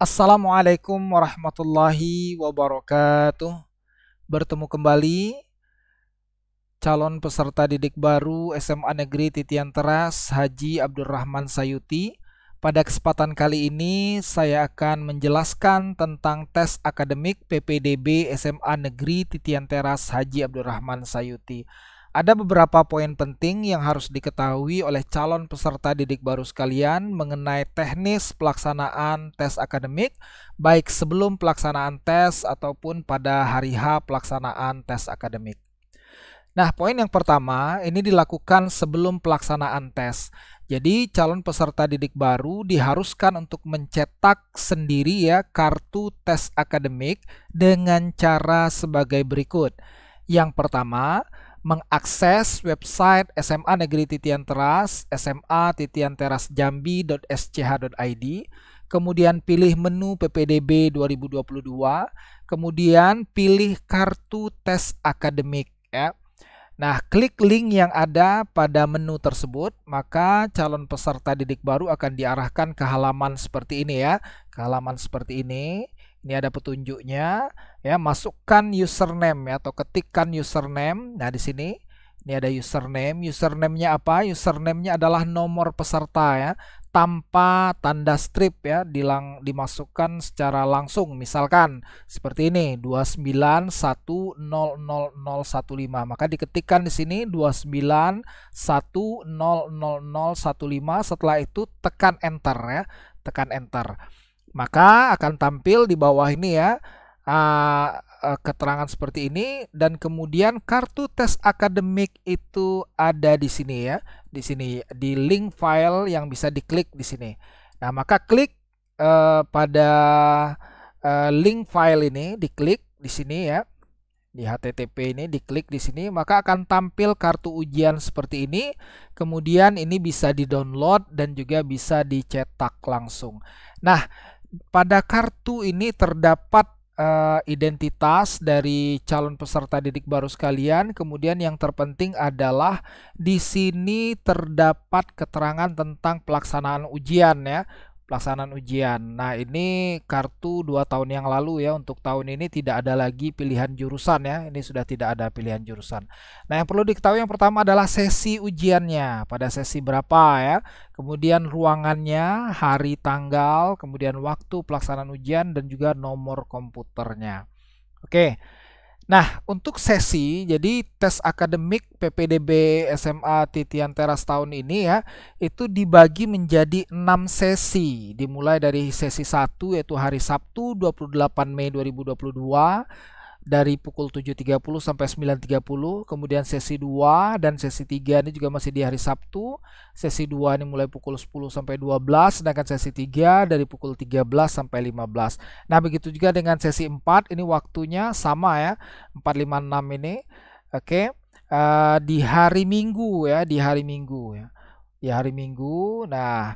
Assalamualaikum warahmatullahi wabarakatuh. Bertemu kembali calon peserta didik baru SMA Negeri Titian Teras Haji Abdurrahman Sayuti. Pada kesempatan kali ini saya akan menjelaskan tentang tes akademik PPDB SMA Negeri Titian Teras Haji Abdurrahman Sayuti. Ada beberapa poin penting yang harus diketahui oleh calon peserta didik baru sekalian mengenai teknis pelaksanaan tes akademik, baik sebelum pelaksanaan tes ataupun pada hari H pelaksanaan tes akademik. Nah, poin yang pertama ini dilakukan sebelum pelaksanaan tes. Jadi, calon peserta didik baru diharuskan untuk mencetak sendiri ya kartu tes akademik dengan cara sebagai berikut. Yang pertama, mengakses website SMA Negeri Titian Teras, sma.titianterasjambi.sch.id, kemudian pilih menu PPDB 2022, kemudian pilih kartu tes akademik ya. Nah, klik link yang ada pada menu tersebut, maka calon peserta didik baru akan diarahkan ke halaman seperti ini ya. Ke halaman seperti ini. Ini ada petunjuknya ya, masukkan username ya, atau ketikkan username. Nah, di sini ini ada username. Username-nya apa? Username-nya adalah nomor peserta ya, tanpa tanda strip ya, dimasukkan secara langsung. Misalkan seperti ini 291000015. Maka diketikkan di sini 291000015. Setelah itu tekan enter ya, tekan enter. Maka akan tampil di bawah ini ya keterangan seperti ini, dan kemudian kartu tes akademik itu ada di sini ya, di sini di link file yang bisa diklik di sini. Nah, maka klik pada link file ini, diklik di sini ya, di HTTP ini diklik di sini, maka akan tampil kartu ujian seperti ini. Kemudian ini bisa di-download dan juga bisa dicetak langsung. Nah, pada kartu ini terdapat identitas dari calon peserta didik baru sekalian. Kemudian yang terpenting adalah di sini terdapat keterangan tentang pelaksanaan ujian ya, pelaksanaan ujian. Nah, ini kartu 2 tahun yang lalu ya. Untuk tahun ini tidak ada lagi pilihan jurusan ya. Ini sudah tidak ada pilihan jurusan. Nah, yang perlu diketahui yang pertama adalah sesi ujiannya. Pada sesi berapa ya. Kemudian ruangannya, hari tanggal, kemudian waktu pelaksanaan ujian, dan juga nomor komputernya. Oke. Nah, untuk sesi, jadi tes akademik PPDB SMA Titian Teras tahun ini ya, itu dibagi menjadi 6 sesi. Dimulai dari sesi 1 yaitu hari Sabtu 28 Mei 2022 dari pukul 7.30 sampai 9.30. Kemudian sesi 2 dan sesi 3 ini juga masih di hari Sabtu. Sesi 2 ini mulai pukul 10 sampai 12, sedangkan sesi 3 dari pukul 13 sampai 15. Nah, begitu juga dengan sesi 4, ini waktunya sama ya, 456 ini. Oke. Di hari Minggu ya, di hari Minggu ya. Di hari Minggu. Nah,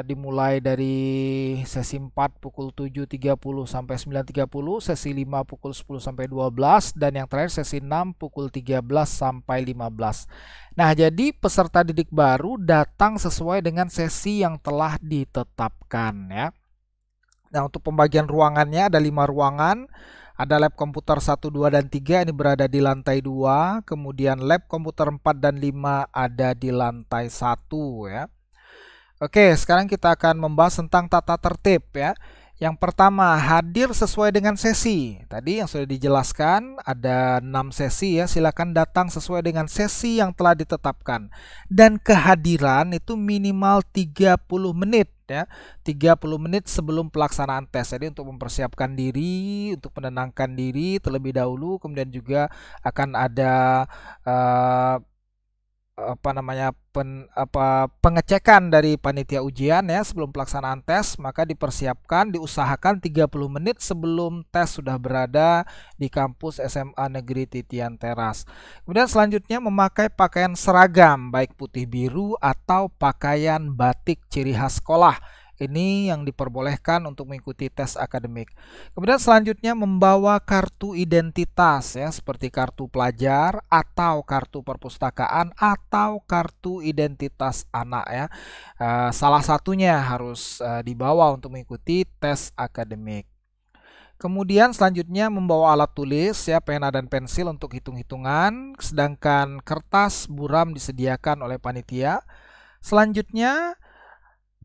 dimulai dari sesi 4 pukul 7.30 sampai 9.30, sesi 5 pukul 10 sampai 12, dan yang terakhir sesi 6 pukul 13 sampai 15. Nah, jadi peserta didik baru datang sesuai dengan sesi yang telah ditetapkan ya. Nah, untuk pembagian ruangannya ada 5 ruangan. Ada lab komputer 1, 2, dan 3 ini berada di lantai 2. Kemudian lab komputer 4 dan 5 ada di lantai 1 ya. Oke, sekarang kita akan membahas tentang tata tertib ya. Yang pertama, hadir sesuai dengan sesi. Tadi yang sudah dijelaskan ada 6 sesi ya. Silakan datang sesuai dengan sesi yang telah ditetapkan. Dan kehadiran itu minimal 30 menit ya. 30 menit sebelum pelaksanaan tes. Jadi untuk mempersiapkan diri, untuk menenangkan diri terlebih dahulu, kemudian juga akan ada pengecekan dari panitia ujian ya sebelum pelaksanaan tes. Maka dipersiapkan, diusahakan 30 menit sebelum tes sudah berada di kampus SMA Negeri Titian Teras. Kemudian selanjutnya memakai pakaian seragam baik putih biru atau pakaian batik ciri khas sekolah. Ini yang diperbolehkan untuk mengikuti tes akademik. Kemudian selanjutnya membawa kartu identitas ya, seperti kartu pelajar atau kartu perpustakaan atau kartu identitas anak ya. Salah satunya harus dibawa untuk mengikuti tes akademik. Kemudian selanjutnya membawa alat tulis ya, pena dan pensil untuk hitung-hitungan, sedangkan kertas buram disediakan oleh panitia. Selanjutnya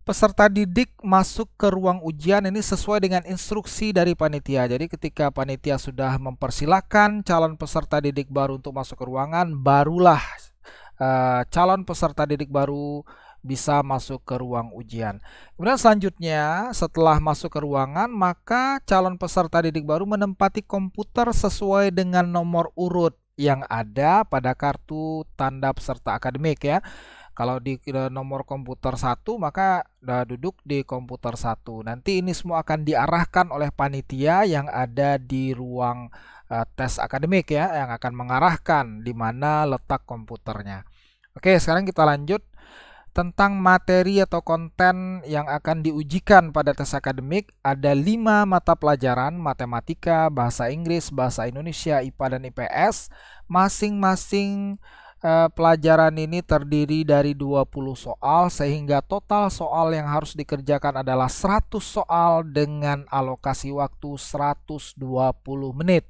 peserta didik masuk ke ruang ujian ini sesuai dengan instruksi dari panitia. Jadi ketika panitia sudah mempersilahkan calon peserta didik baru untuk masuk ke ruangan, barulah calon peserta didik baru bisa masuk ke ruang ujian. Kemudian selanjutnya setelah masuk ke ruangan, maka calon peserta didik baru menempati komputer sesuai dengan nomor urut yang ada pada kartu tanda peserta akademik ya. Kalau di nomor komputer 1, maka duduk di komputer 1. Nanti ini semua akan diarahkan oleh panitia yang ada di ruang tes akademik ya, yang akan mengarahkan di mana letak komputernya. Oke, sekarang kita lanjut tentang materi atau konten yang akan diujikan pada tes akademik. Ada 5 mata pelajaran: matematika, bahasa Inggris, bahasa Indonesia, IPA dan IPS. Masing-masing pelajaran ini terdiri dari 20 soal, sehingga total soal yang harus dikerjakan adalah 100 soal dengan alokasi waktu 120 menit.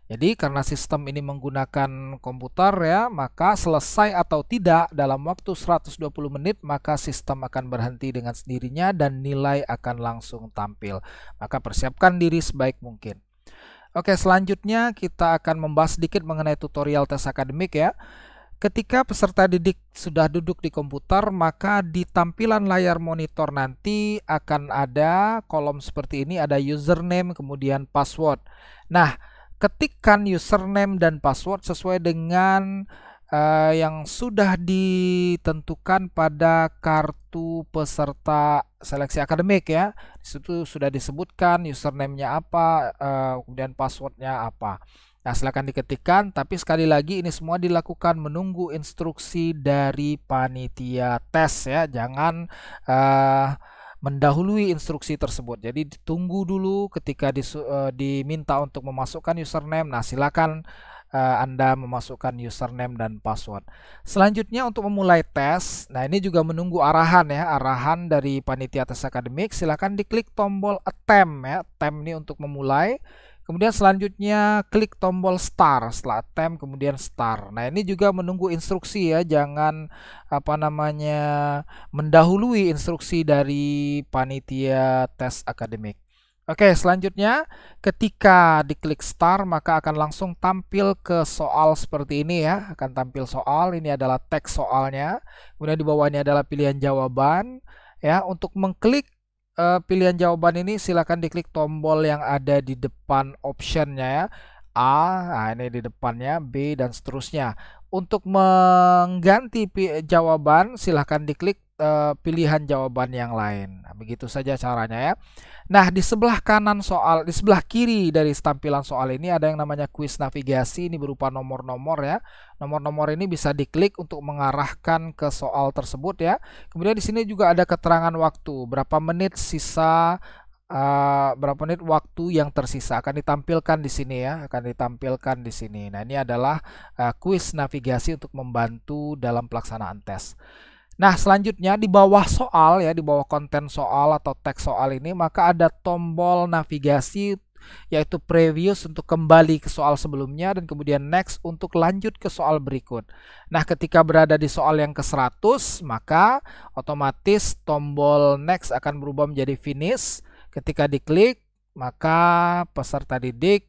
Jadi karena sistem ini menggunakan komputer ya, maka selesai atau tidak dalam waktu 120 menit, maka sistem akan berhenti dengan sendirinya dan nilai akan langsung tampil. Maka persiapkan diri sebaik mungkin. Oke, selanjutnya kita akan membahas sedikit mengenai tutorial tes akademik ya. Ketika peserta didik sudah duduk di komputer, maka di tampilan layar monitor nanti akan ada kolom seperti ini, ada username kemudian password. Nah, ketikkan username dan password sesuai dengan yang sudah ditentukan pada kartu peserta seleksi akademik ya. Di situ sudah disebutkan username-nya apa, kemudian password-nya apa. Nah, silakan diketikkan, tapi sekali lagi ini semua dilakukan menunggu instruksi dari panitia tes ya. Jangan mendahului instruksi tersebut. Jadi ditunggu dulu ketika diminta untuk memasukkan username. Nah, silakan Anda memasukkan username dan password. Selanjutnya untuk memulai tes, nah ini juga menunggu arahan ya, arahan dari panitia tes akademik. Silakan diklik tombol attempt ya, attempt ini untuk memulai. Kemudian selanjutnya klik tombol start, setelah attempt kemudian start. Nah, ini juga menunggu instruksi ya, jangan mendahului instruksi dari panitia tes akademik. Oke, selanjutnya ketika diklik start, maka akan langsung tampil ke soal seperti ini ya, akan tampil soal. Ini adalah teks soalnya. Kemudian di bawahnya adalah pilihan jawaban ya. Untuk mengklik pilihan jawaban ini silakan diklik tombol yang ada di depan optionnya ya. A, nah ini di depannya, B dan seterusnya. Untuk mengganti jawaban silahkan diklik pilihan jawaban yang lain. Nah, begitu saja caranya ya. Nah, di sebelah kanan soal, di sebelah kiri dari tampilan soal ini ada yang namanya kuis navigasi. Ini berupa nomor-nomor ya. Nomor-nomor ini bisa diklik untuk mengarahkan ke soal tersebut ya. Kemudian di sini juga ada keterangan waktu, berapa menit sisa, berapa menit waktu yang tersisa akan ditampilkan di sini ya, akan ditampilkan di sini. Nah, ini adalah kuis navigasi untuk membantu dalam pelaksanaan tes. Nah, selanjutnya di bawah soal ya, di bawah konten soal atau teks soal ini, maka ada tombol navigasi yaitu previous untuk kembali ke soal sebelumnya dan kemudian next untuk lanjut ke soal berikut. Nah, ketika berada di soal yang ke-100, maka otomatis tombol next akan berubah menjadi finish. Ketika diklik, maka peserta didik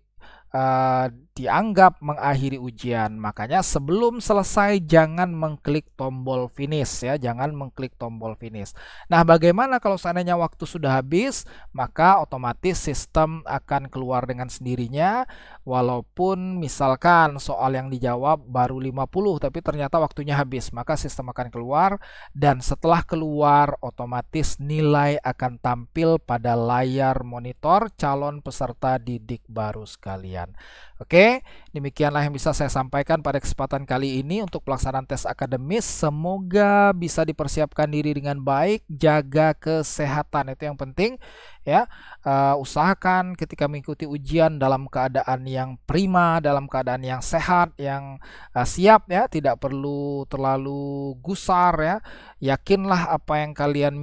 dianggap mengakhiri ujian. Makanya sebelum selesai jangan mengklik tombol finish ya, jangan mengklik tombol finish. Nah, bagaimana kalau seandainya waktu sudah habis? Maka otomatis sistem akan keluar dengan sendirinya, walaupun misalkan soal yang dijawab baru 50 tapi ternyata waktunya habis, maka sistem akan keluar dan setelah keluar otomatis nilai akan tampil pada layar monitor calon peserta didik baru sekalian. Oke, demikianlah yang bisa saya sampaikan pada kesempatan kali ini untuk pelaksanaan tes akademis. Semoga bisa dipersiapkan diri dengan baik, jaga kesehatan itu yang penting ya. Usahakan ketika mengikuti ujian dalam keadaan yang prima, dalam keadaan yang sehat, yang siap ya, tidak perlu terlalu gusar ya. Yakinlah apa yang kalian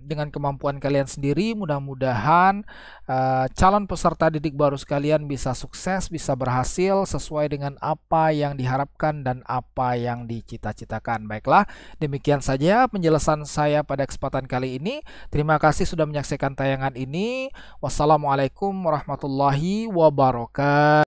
dengan kemampuan kalian sendiri. Mudah-mudahan calon peserta didik baru sekalian bisa sukses, bisa berhasil sesuai dengan apa yang diharapkan dan apa yang dicita-citakan. Baiklah, demikian saja penjelasan saya pada kesempatan kali ini. Terima kasih sudah menyaksikan tayangan ini. Wassalamualaikum warahmatullahi wabarakatuh.